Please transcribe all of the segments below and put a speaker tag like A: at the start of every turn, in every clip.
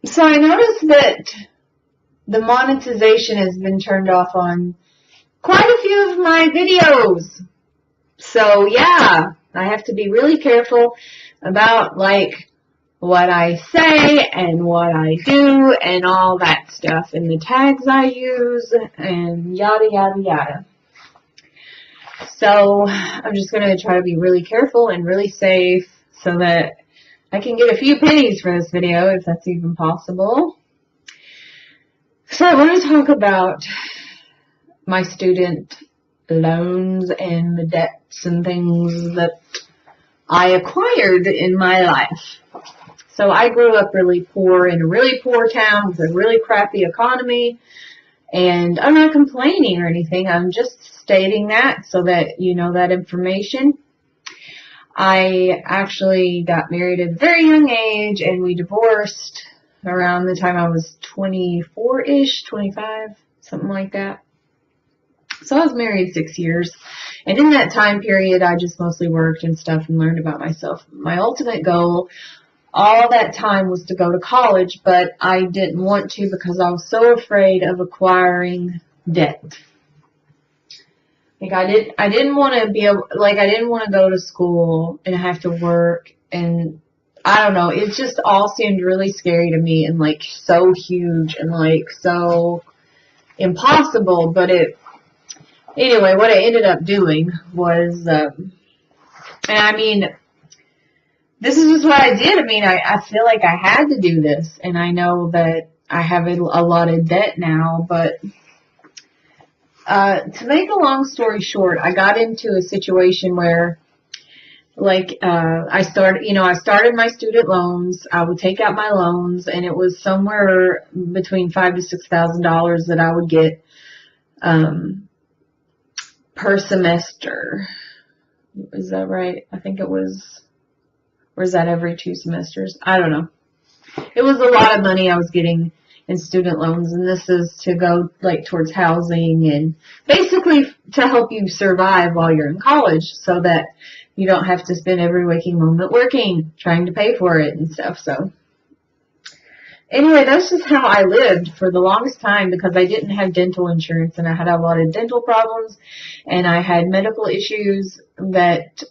A: So I noticed that the monetization has been turned off on quite a few of my videos. So yeah, I have to be really careful about like what I say and what I do and all that stuff and the tags I use and yada yada yada. So I'm just going to try to be really careful and really safe so that I can get a few pennies for this video if that's even possible. So I want to talk about my student loans and the debts and things that I acquired in my life. So I grew up really poor in a really poor town with a really crappy economy, and I'm not complaining or anything. I'm just stating that so that you know that information. I actually got married at a very young age, and we divorced around the time I was 24-ish, 25, something like that. So I was married 6 years, and in that time period, I just mostly worked and stuff and learned about myself. My ultimate goal all that time was to go to college, but I didn't want to because I was so afraid of acquiring debt. Like I didn't want to be able, like I didn't want to go to school and have to work, and I don't know, it just all seemed really scary to me and like so huge and like so impossible. But anyway, what I ended up doing was, and I mean, this is just what I did. I mean, I feel like I had to do this, and I know that I have a lot of debt now, but to make a long story short, I got into a situation where, like, I started my student loans. I would take out my loans, and it was somewhere between $5,000 to $6,000 that I would get per semester. Is that right? I think it was. Or is that every 2 semesters? I don't know. It was a lot of money I was getting in student loans, and this is to go like towards housing and basically to help you survive while you're in college so that you don't have to spend every waking moment working, trying to pay for it and stuff. So anyway, that's just how I lived for the longest time because I didn't have dental insurance, and I had a lot of dental problems, and I had medical issues that,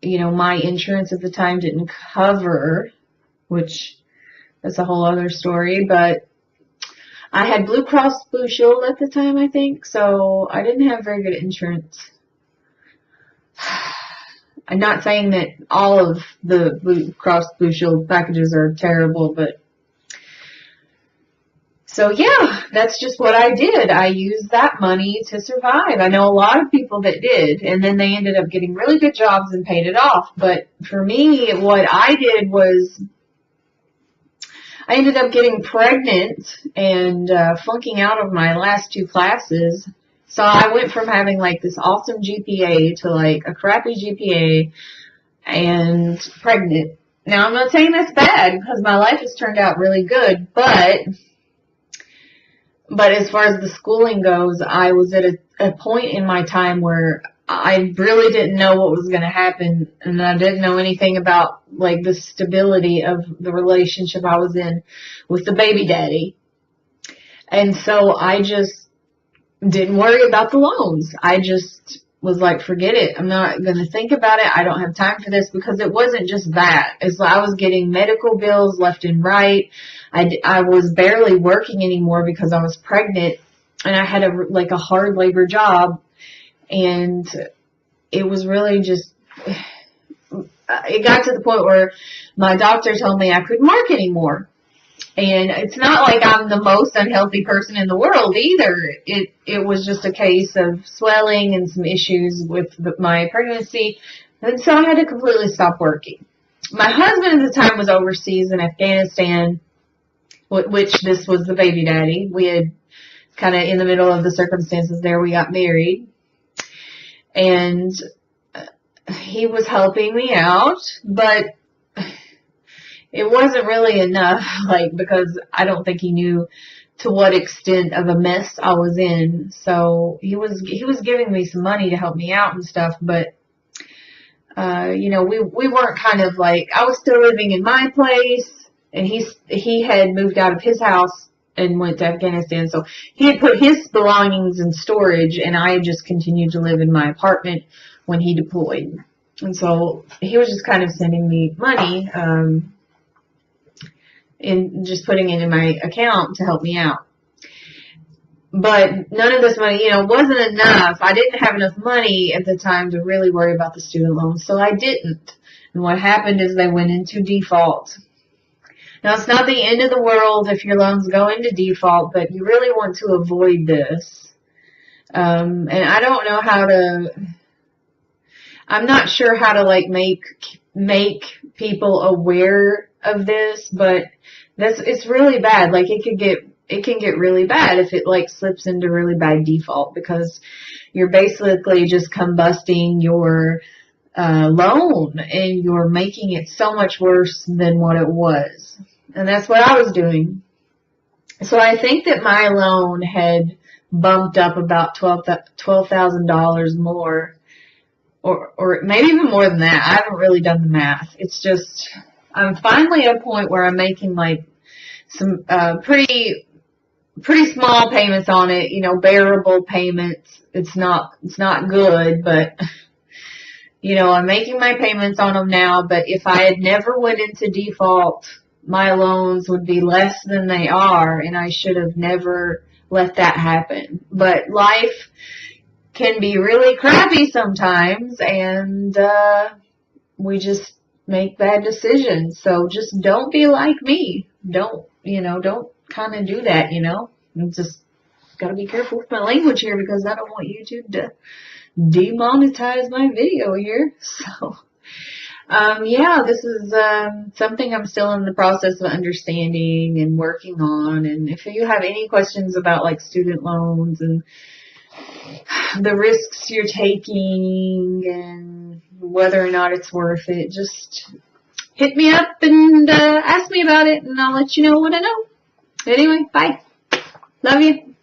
A: you know, my insurance at the time didn't cover, which is a whole other story, but I had Blue Cross Blue Shield at the time, I think, so I didn't have very good insurance. I'm not saying that all of the Blue Cross Blue Shield packages are terrible, but so yeah, that's just what I did. I used that money to survive. I know a lot of people that did, and then they ended up getting really good jobs and paid it off. But for me, what I did was I ended up getting pregnant and flunking out of my last 2 classes. So I went from having like this awesome GPA to like a crappy GPA and pregnant. Now I'm not saying that's bad because my life has turned out really good, but as far as the schooling goes, I was at a point in my time where I really didn't know what was going to happen, and I didn't know anything about like the stability of the relationship I was in with the baby daddy. And so I just didn't worry about the loans. I just was like, forget it. I'm not going to think about it. I don't have time for this, because it wasn't just that. It's like I was getting medical bills left and right. I was barely working anymore because I was pregnant, and I had a hard labor job, and it was really just, it got to the point where my doctor told me I couldn't work anymore. And it's not like I'm the most unhealthy person in the world either. It was just a case of swelling and some issues with my pregnancy. And so I had to completely stop working. My husband at the time was overseas in Afghanistan, which this was the baby daddy. We had kind of in the middle of the circumstances there, we got married. And he was helping me out, but it wasn't really enough, because I don't think he knew to what extent of a mess I was in. So he was giving me some money to help me out and stuff, but we weren't I was still living in my place, and he had moved out of his house and went to Afghanistan. So he had put his belongings in storage, and I had just continued to live in my apartment when he deployed. And so he was just kind of sending me money, and just putting it in my account to help me out. But none of this money, wasn't enough. I didn't have enough money at the time to really worry about the student loans, so I didn't. And what happened is they went into default. Now, it's not the end of the world if your loans go into default, but you really want to avoid this. And I don't know I'm not sure how to make people aware of this, but it's really bad. Like, it can get really bad if it slips into really bad default, because you're basically just combusting your loan, and you're making it so much worse than what it was. And that's what I was doing. So I think that my loan had bumped up about $12,000 more, or maybe even more than that. I haven't really done the math. It's just, I'm finally at a point where I'm making some pretty small payments on it, bearable payments. It's not good, but I'm making my payments on them now. But if I had never went into default, my loans would be less than they are, and I should have never let that happen. But life can be really crappy sometimes, and we just make bad decisions. So just don't be like me. Don't kind of do that, And just got to be careful with my language here, because I don't want YouTube to demonetize my video here. So, this is something I'm still in the process of understanding and working on. And if you have any questions about student loans and the risks you're taking and whether or not it's worth it, just hit me up and ask me about it, and I'll let you know what I know. Anyway, bye. Love you.